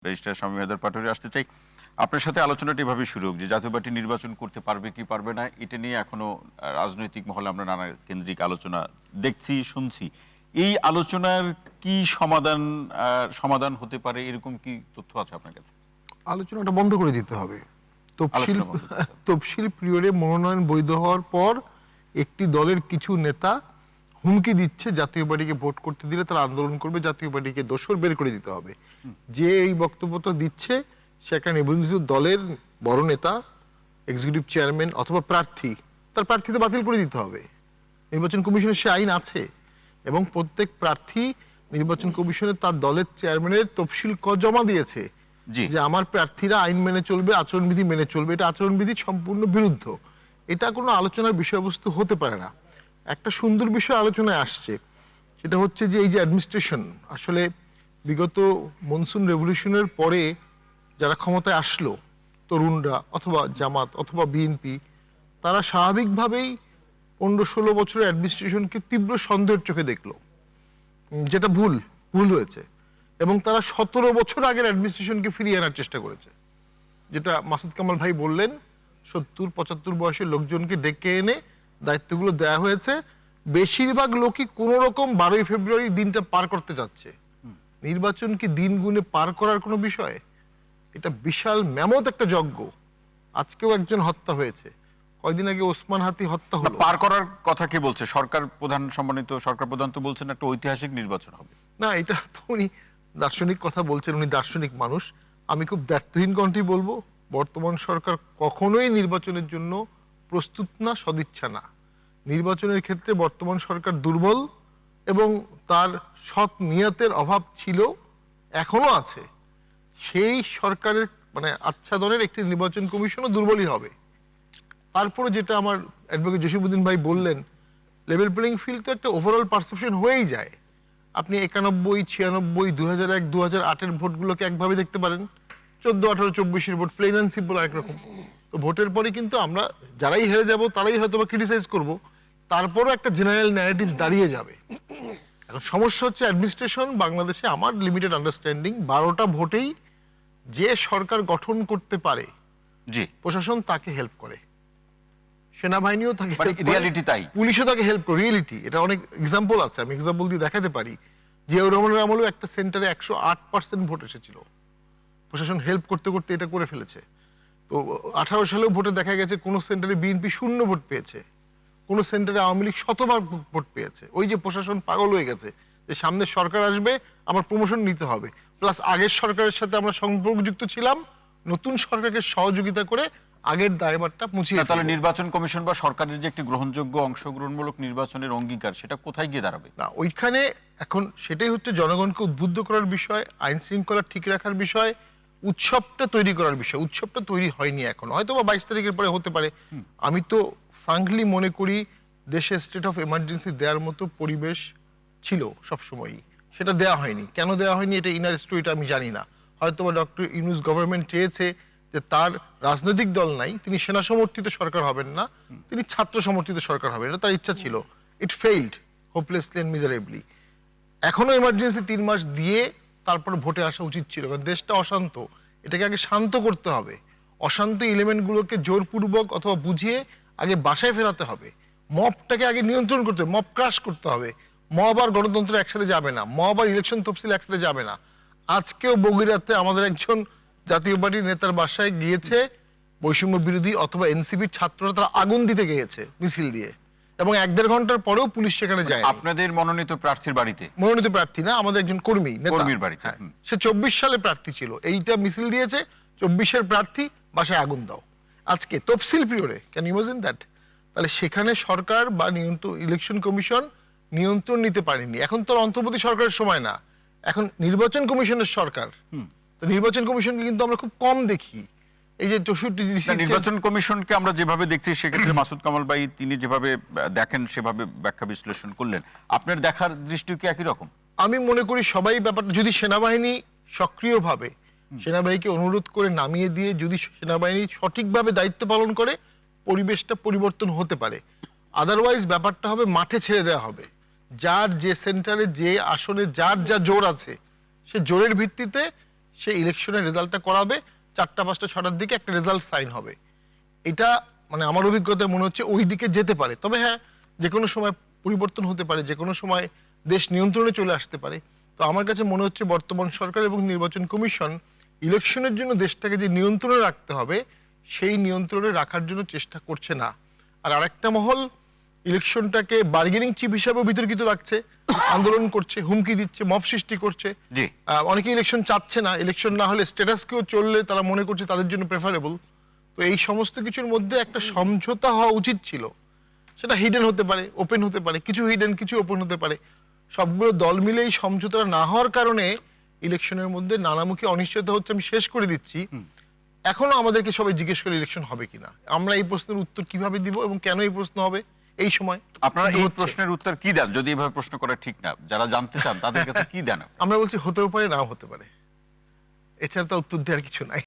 Barrister স্বামী মেহেদর পাটোয়ারি আসতে চাই। আপনার সাথে আলোচনাটি এভাবে শুরু হোক যে জাতীয় পার্টি নির্বাচন করতে পারবে কি পারবে না, এটা নিয়ে এখনো রাজনৈতিক মহলে আমরা নানা কেন্দ্রিক আলোচনা দেখছি, শুনছি। এই আলোচনার কি সমাধান হতে পারে, এরকম কি তথ্য আছে আপনার কাছে? আলোচনাটা বন্ধ করে দিতে হবে। আলোচনা বন্ধ করতে হবে। তফসিল পিরিয়ডে মনোনয়ন বৈধ হওয়ার পর একটি দলের কিছু নেতা হুমকি দিচ্ছে জাতীয় পার্টিকে ভোট করতে দিলে তারা আন্দোলন করবে, জাতীয় পার্টিকে দোষর বের করে দিতে হবে। যে এই বক্তব্যটা দিচ্ছে সে একটা নিবন্ধিত দলের বড় নেতা, এক্সিকিউটিভ চেয়ারম্যান অথবা প্রার্থী, তার প্রার্থীতে বাতিল করে দিতে হবে। নির্বাচন কমিশনের সে আইন আছে এবং প্রত্যেক প্রার্থী নির্বাচন কমিশনে তার দলের চেয়ারম্যানের তফসিল জমা দিয়েছে যে আমার প্রার্থীরা আইন মেনে চলবে, আচরণবিধি মেনে চলবে। এটা আচরণবিধি সম্পূর্ণ বিরুদ্ধ। এটা কোনো আলোচনার বিষয়বস্তু হতে পারে না। একটা সুন্দর বিষয় আলোচনায় আসছে, সেটা হচ্ছে যে এই যে অ্যাডমিনিস্ট্রেশন, আসলে বিগত মনসুন রেভলিউশনের পরে যারা ক্ষমতায় আসলো, তরুণরা অথবা জামাত অথবা বিএনপি, তারা স্বাভাবিকভাবেই 15-16 বছরের অ্যাডমিনিস্ট্রেশনকে তীব্র সন্দেহের চোখে দেখলো, যেটা ভুল হয়েছে। এবং তারা 17 বছর আগের অ্যাডমিনিস্ট্রেশনকে ফিরিয়ে আনার চেষ্টা করেছে, যেটা মাসুদ কামাল ভাই বললেন। 70-75 বয়সের লোকজনকে ডেকে এনে দায়িত্বগুলো দেওয়া হয়েছে। বেশিরভাগ লোকই কোনো রকম 12ই ফেব্রুয়ারি দিনটা পার করতে যাচ্ছে। নির্বাচন কি দিন গুণে পার করার কোনো বিষয়? এটা বিশাল ম্যামত একটা যজ্ঞ। আজকেও একজন হত্যা হয়েছে, কয়দিন আগে ওসমান হাতি হত্যা হলো। পার করার কথা কে বলছে? সরকার প্রধান, সম্মানিত সরকার প্রধান তো বলছেন একটা ঐতিহাসিক নির্বাচন হবে। না, এটা তো উনি দার্শনিক কথা বলছেন, উনি দার্শনিক মানুষ। আমি খুব দায়িত্বহীন কণ্ঠেই বলবো, বর্তমান সরকার কখনোই নির্বাচনের জন্য প্রস্তুত না, সদিচ্ছা না। নির্বাচনের ক্ষেত্রে বর্তমান সরকার দুর্বল এবং তার সৎ নিয়তের অভাব ছিল, এখনো আছে। সেই সরকারের আচ্ছাদনের একটি নির্বাচন কমিশনও দুর্বলই হবে। তারপরে যেটা আমার অ্যাডভোকেট জসিমউদ্দিন ভাই বললেন, লেভেল প্লেইং ফিল্ড তো একটা ওভারঅল পারসেপশন হয়েই যায়। আপনি 91, 96, 2001, 2008-এর ভোটগুলোকে একভাবে দেখতে পারেন, 14, 18, 24-এর ভোট প্লেন অ্যান্ড সিম্পল একরকম। তো ভোটের পরে কিন্তু আমরা যারাই হেরে যাব তারাই হয়তো বা ক্রিটিসাইজ করবো, তারপরও একটা জেনারেল ন্যারেটিভ দাঁড়িয়ে যাবে। এখন সমস্যা হচ্ছে অ্যাডমিনিস্ট্রেশন বাংলাদেশে, আমার লিমিটেড আন্ডারস্ট্যান্ডিং, 12টা ভোটেই যে সরকার গঠন করতে পারে, জি, প্রশাসন তাকে হেল্প করে, সেনাবাহিনীও তাকে, রিয়ালিটি তাই, পুলিশও তাকে হেল্প করে। রিয়েলিটি, এটা অনেক এক্সাম্পল আছে, আমি এক্সাম্পল দিয়ে দেখাতে পারি। জিয়াউর রহমানের আমলেও একটা সেন্টারে 108% ভোট এসেছিল, প্রশাসন হেল্প করতে করতে এটা করে ফেলেছে। তো 18 সালেও ভোটে দেখা গেছে কোন সেন্টারে বিএনপি 0 ভোট পেয়েছে, কোন সেন্টারে আওয়ামী লীগ শতভাগ ভোট পেয়েছে। ওই যে প্রশাসন পাগল হয়ে গেছে যে সামনে সরকার আসবে, আমার প্রমোশন নিতে হবে, প্লাস আগের সরকারের সাথে আমরা সম্পর্কযুক্ত ছিলাম, নতুন সরকারকে সহযোগিতা করে আগের দায়ভারটা মুছিয়ে। তাহলে নির্বাচন কমিশন বা সরকারের যে একটি গ্রহণযোগ্য অংশগ্রহণমূলক নির্বাচনের অঙ্গীকার, সেটা কোথায় গিয়ে দাঁড়াবে? না, ওইখানে এখন সেটাই হচ্ছে জনগণকে উদ্বুদ্ধ করার বিষয়, আইন শৃঙ্খলা ঠিক রাখার বিষয়, উৎসবটা তৈরি করার বিষয়। উৎসবটা তৈরি হয়নি এখন, হয়তো বা 22 তারিখের পরে হতে পারে। আমি তো ফ্রাঙ্কলি মনে করি দেশে স্টেট অফ এমার্জেন্সি দেওয়ার মতো পরিবেশ ছিল সবসময়ই, সেটা দেওয়া হয়নি। কেন দেওয়া হয়নি এটা ইনার স্টোরিটা আমি জানি না। হয়তো বা ডক্টর ইউনূস গভর্নমেন্ট চেয়েছে যে তার রাজনৈতিক দল নাই, তিনি সেনা সমর্থিত সরকার হবেন না, তিনি ছাত্র সমর্থিত সরকার হবেন, এটা তার ইচ্ছা ছিল। ইট ফেইলড হোপলেসলি অ্যান্ড মিজারেবলি। এখনো এমার্জেন্সি 3 মাস দিয়ে তারপর ভোটে আসা উচিত ছিল, কারণ দেশটা অশান্ত, এটাকে আগে শান্ত করতে হবে। অশান্ত এলিমেন্টগুলোকে জোরপূর্বক অথবা বুঝিয়ে আগে বাসায় ফেরাতে হবে। মবটাকে আগে নিয়ন্ত্রণ করতে হবে, মব ক্রাশ করতে হবে। মব আর গণতন্ত্র একসাথে যাবে না, মব আর ইলেকশন তফসিল একসাথে যাবে না। আজকেও বগুড়াতে আমাদের একজন জাতীয় পার্টির নেতার বাসায় গিয়েছে বৈষম্য বিরোধী অথবা এনসিপির ছাত্ররা, তারা আগুন দিতে গিয়েছে মিছিল দিয়ে, এবং 1-1.5 ঘন্টার পরেও পুলিশ সেখানে যায়। আপনাদের মনোনীত প্রার্থীর বাড়িতে? মনোনীত প্রার্থী না, আমাদের একজন কর্মী, কর্মীর বাড়িতে। সে 24 সালে প্রার্থী ছিল, এইটা মিছিল দিয়েছে, 24-এর প্রার্থী, বাসায় আগুন দাও। আজকে তফসিল পিরিয়ডে, ক্যান ইউ ইমাজিন দ্যাট? তাহলে সেখানে সরকার বা ইলেকশন কমিশন নিয়ন্ত্রণ নিতে পারেনি। এখন তো অন্তর্বর্তী সরকারের সময় না, এখন নির্বাচন কমিশনের সরকার। তো নির্বাচন কমিশনকে কিন্তু আমরা খুব কম দেখি। এই যে 64 নির্বাচন কমিশনকে আমরা যেভাবে দেখছি, সেক্ষেত্রে মাসুদ কামাল ভাই তিনি যেভাবে দেখেন সেভাবে ব্যাখ্যা বিশ্লেষণ করলেন, আপনার দেখার দৃষ্টি কি একই রকম? আমি মনে করি সবাই ব্যাপারটা, যদি সেনাবাহিনী সক্রিয়ভাবে সেনাবাহিনীকে অনুরোধ করে নামিয়ে দিয়ে যদি সেনাবাহিনী সঠিকভাবে দায়িত্ব পালন করে, পরিবেশটা পরিবর্তন হতে পারে। আদারওয়াইজ ব্যাপারটা হবে মাঠে ছেড়ে দেওয়া হবে, যার যে সেন্টারে যে আসনে যার যা জোর আছে, সে জোরের ভিত্তিতে সে ইলেকশনের রেজাল্টটা করাবে, 4টা 5টা 6টার দিকে একটা রেজাল্ট সাইন হবে। এটা মানে আমার অভিজ্ঞতায় মনে হচ্ছে ওই দিকে যেতে পারে। তবে হ্যাঁ, যে কোনো সময় পরিবর্তন হতে পারে, যে কোনো সময় দেশ নিয়ন্ত্রণে চলে আসতে পারে। তো আমার কাছে মনে হচ্ছে বর্তমান সরকার এবং নির্বাচন কমিশন ইলেকশনের জন্য দেশটাকে যে নিয়ন্ত্রণে রাখতে হবে সেই নিয়ন্ত্রণে রাখার জন্য চেষ্টা করছে না। আর আরেকটা মহল ইলেকশনটাকে বার্গেনিং চিপ হিসাবেও বিতর্কিত রাখছে, আন্দোলন করছে, হুমকি দিচ্ছে, মব সৃষ্টি করছে। জি। অনেকে ইলেকশন চাচ্ছে না, ইলেকশন না হলে স্ট্যাটাস কিউ চললে তারা মনে করছে তাদের জন্য প্রেফারেবল। তো এই সমস্ত কিছুর মধ্যে একটা সমঝোতা হওয়া উচিত ছিল। সেটা হিডেন হতে পারে, ওপেন হতে পারে, কিছু হিডেন কিছু ওপেন হতে পারে। সবগুলো দল মিলে এই সমঝোতা না হওয়ার কারণে ইলেকশনের মধ্যে নানামুখী অনিশ্চয়তা হচ্ছে। আমি শেষ করে দিচ্ছি, এখনো আমাদেরকে সবাই জিজ্ঞেস করে ইলেকশন হবে কিনা। আমরা এই প্রশ্নের উত্তর কিভাবে দিব এবং কেন এই প্রশ্ন হবে এই সময়? আপনারা কিন্তু এই হচ্ছে। প্রশ্নের উত্তর কি দেন? যদি এভাবে প্রশ্ন করা ঠিক না, যারা জানতে চান তাদের কাছে কি দেন? আমরা বলছি হতেও পারে, নাও হতে পারে। এছাড়া তো উত্তর দেওয়ার কিছু নাই।